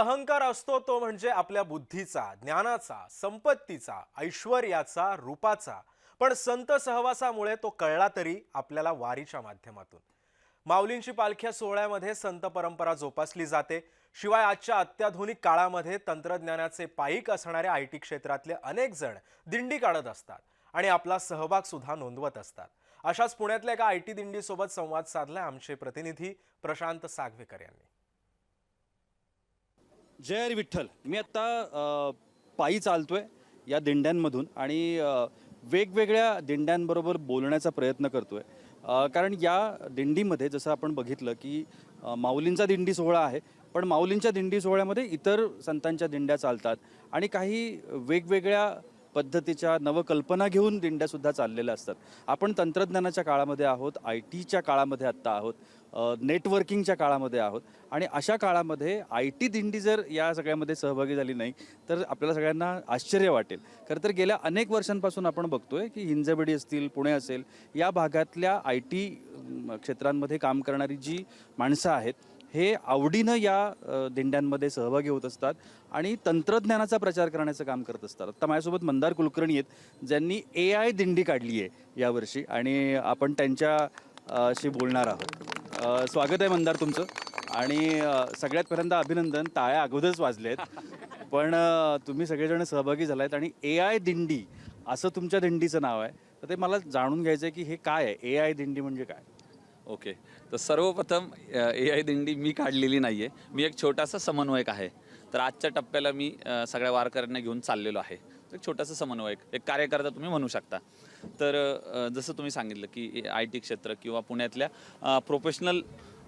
अहंकार असतो तो म्हणजे आपल्या बुद्धीचा, ज्ञानाचा, संपत्तीचा, ऐश्वर्याचा, रूपाचा. पण संत सहवासामुळे तो कळला तरी आपल्याला वारीच्या माध्यमातून. माऊलींची पालख्या सोहळ्यामध्ये संत परंपरा जोपासली जाते. शिवाय आजच्या अत्याधुनिक काळामध्ये तंत्रज्ञानाचे पाईक असणारे आयटी क्षेत्रातले अनेक जण दिंडी काढत असतात आणि आपला सहभाग सुद्धा नोंदवत असतात. अशाच पुण्यातल्या एका आयटी दिंडीसोबत संवाद साधलाय आमचे प्रतिनिधी प्रशांत सागवेकर यांनी. जय हरी विठ्ठल. मी आत्ता पायी चालतोय या दिंड्यांमधून आणि वेगवेगळ्या दिंड्यांबरोबर बोलण्याचा प्रयत्न करतोय. कारण या दिंडीमध्ये जसं आपण बघितलं की माऊलींचा दिंडी सोहळा आहे, पण माऊलींच्या दिंडी सोहळ्यामध्ये इतर संतांच्या दिंड्या चालतात आणि काही वेगवेगळ्या पद्धतीच्या नवकल्पना घेऊन दिंड्यासुद्धा चाललेल्या असतात. आपण तंत्रज्ञानाच्या काळामध्ये आहोत, IT च्या काळामध्ये आत्ता आहोत, नेटवर्किंगच्या काळामध्ये आहोत आणि अशा काळामध्ये IT दिंडी जर या सगळ्यामध्ये सहभागी झाली नाही तर आपल्याला सगळ्यांना आश्चर्य वाटेल. खरं तर गेल्या अनेक वर्षांपासून आपण बघतोय की हिंजवडी असतील, पुणे असेल, या भागातल्या IT क्षेत्रांमध्ये काम करणारी जी माणसं आहेत हे आवडीनं या दिंड्यांमध्ये सहभागी होत असतात आणि तंत्रज्ञानाचा प्रचार करण्याचं काम करत असतात. आता माझ्यासोबत मंदार कुलकर्णी आहेत, ज्यांनी AI दिंडी काढली आहे यावर्षी आणि आपण त्यांच्याशी बोलणार आहोत. स्वागत आहे मंदार तुमचं. आणि सगळ्यात पहिल्यांदा अभिनंदन, टाळ्या अगोदरच वाजले आहेत, पण तुम्ही सगळेजण सहभागी झाला आहेत आणि AI दिंडी असं तुमच्या दिंडीचं नाव आहे. तर ते मला जाणून घ्यायचं आहे की हे काय आहे, AI दिंडी म्हणजे काय? ओके, तर सर्वप्रथम AI दिंडी मी काढलेली नाही आहे. मी एक छोटासा समन्वयक आहे. तर आजच्या टप्प्याला मी सगळ्या वारकऱ्यांना घेऊन चाललेलो आहे. एक छोटासा समन्वयक, एक कार्यकर्ता तुम्ही म्हणू शकता. तर जसं तुम्ही सांगितलं की IT क्षेत्र किंवा पुण्यातल्या प्रोफेशनल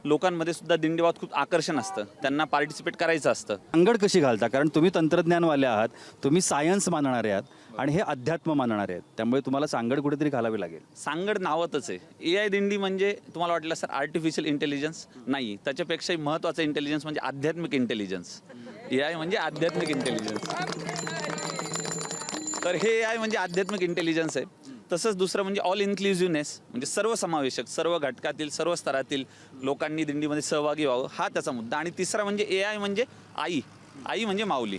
लोकांमध्ये सुद्धा दिंडीवाद खूप आकर्षण असतं, त्यांना पार्टिसिपेट करायचं असतं. सांगड कशी घालता? कारण तुम्ही तंत्रज्ञानवाले आहात, तुम्ही सायन्स मानणारे आहात आणि हे अध्यात्म मानणारे आहेत, त्यामुळे तुम्हाला सांगड कुठेतरी घालावी लागेल. सांगड नावातच आहे. AI दिंडी म्हणजे तुम्हाला वाटलं सर आर्टिफिशियल इंटेलिजन्स नाही, त्याच्यापेक्षाही महत्त्वाचं इंटेलिजन्स म्हणजे आध्यात्मिक इंटेलिजन्स. AI म्हणजे आध्यात्मिक इंटेलिजन्स. तर हे AI म्हणजे आध्यात्मिक इंटेलिजन्स आहे. तसंच दुसरं म्हणजे ऑल इन्क्लुझिव्हनेस, म्हणजे सर्वसमावेशक, सर्व घटकातील, सर्व स्तरातील लोकांनी दिंडीमध्ये सहभागी व्हावं, हा त्याचा मुद्दा. आणि तिसरा म्हणजे AI म्हणजे आई म्हणजे माऊली.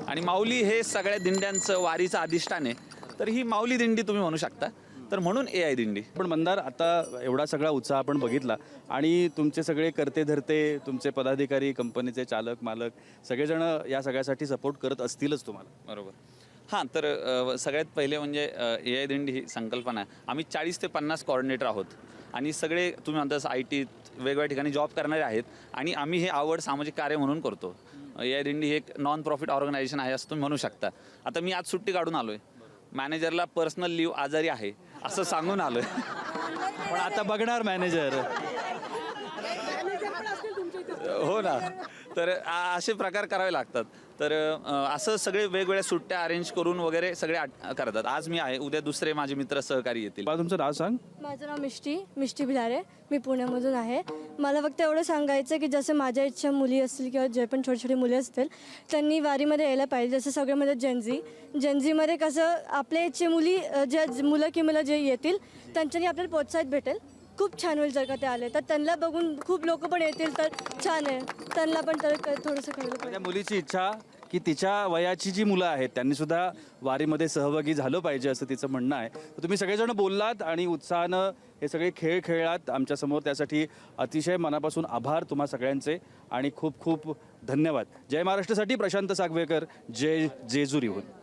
आणि माऊली हे सगळ्या दिंड्यांचं वारीचं अधिष्ठान आहे. तर ही माऊली दिंडी तुम्ही म्हणू शकता. तर म्हणून AI दिंडी. पण मंदार, आता एवढा सगळा उत्साह आपण बघितला आणि तुमचे सगळे करते धरते, तुमचे पदाधिकारी, कंपनीचे चालक मालक सगळेजण या सगळ्यासाठी सपोर्ट करत असतीलच तुम्हाला, बरोबर? हां, तर सगळ्यात पहिले म्हणजे AI दिंडी ही संकल्पना आहे. आम्ही 40 ते 50 कॉर्डिनेटर आहोत आणि सगळे तुम्ही म्हणता IT वेगवेगळ्या ठिकाणी जॉब करणारे आहेत आणि आम्ही हे आवड सामाजिक कार्य म्हणून करतो. AI दिंडी हे एक नॉन प्रॉफिट ऑर्गनायझेशन आहे असं तुम्ही म्हणू शकता. आता मी आज सुट्टी काढून आलो आहे, मॅनेजरला पर्सनल लीव्ह आजारी आहे असं सांगून आलो आहे. पण आता बघणार मॅनेजर. हो ना. तर असे प्रकार करावे लागतात. तर असं सगळे वेगवेगळ्या सुट्ट्या अरेंज करून वगैरे सगळे करतात. आज मी आहे, उद्या दुसरे माझे मित्र सहकारी येतील. मला तुमचं नाव सांग. माझं नाव मिष्टी भिलारे, मी पुण्यामधून आहे. मला फक्त एवढं सांगायचं की जसं माझ्या इच्छा मुली असतील किंवा जे पण छोटी छोटी मुली असतील त्यांनी वारीमध्ये यायला पाहिजे. जसं सगळ्यामध्ये जेनझीमध्ये कसं आपल्या इच्छे मुली ज्या मुलं की मुलं जे येतील त्यांच्यानी आपल्याला प्रोत्साहित भेटेल. खूप छान होईल जर का ते आले तर. त्यांना बघून खूप लोक पण येतील तर छान आहे. त्यांना पण तर थोडंसं कळलं पाहिजे. त्या मुलीची इच्छा की तिच्या वयाची जी मुलं आहेत त्यांनी सुद्धा वारीमध्ये सहभागी झालं पाहिजे असं तिचं म्हणणं आहे. तर तुम्ही सगळेजण बोललात आणि उत्साहानं हे सगळे खेळ खेळलात आमच्यासमोर, त्यासाठी अतिशय मनापासून आभार तुम्हा सगळ्यांचे आणि खूप खूप धन्यवाद. जय महाराष्ट्रासाठी प्रशांत सागवेकर, जय जेजुरीहून.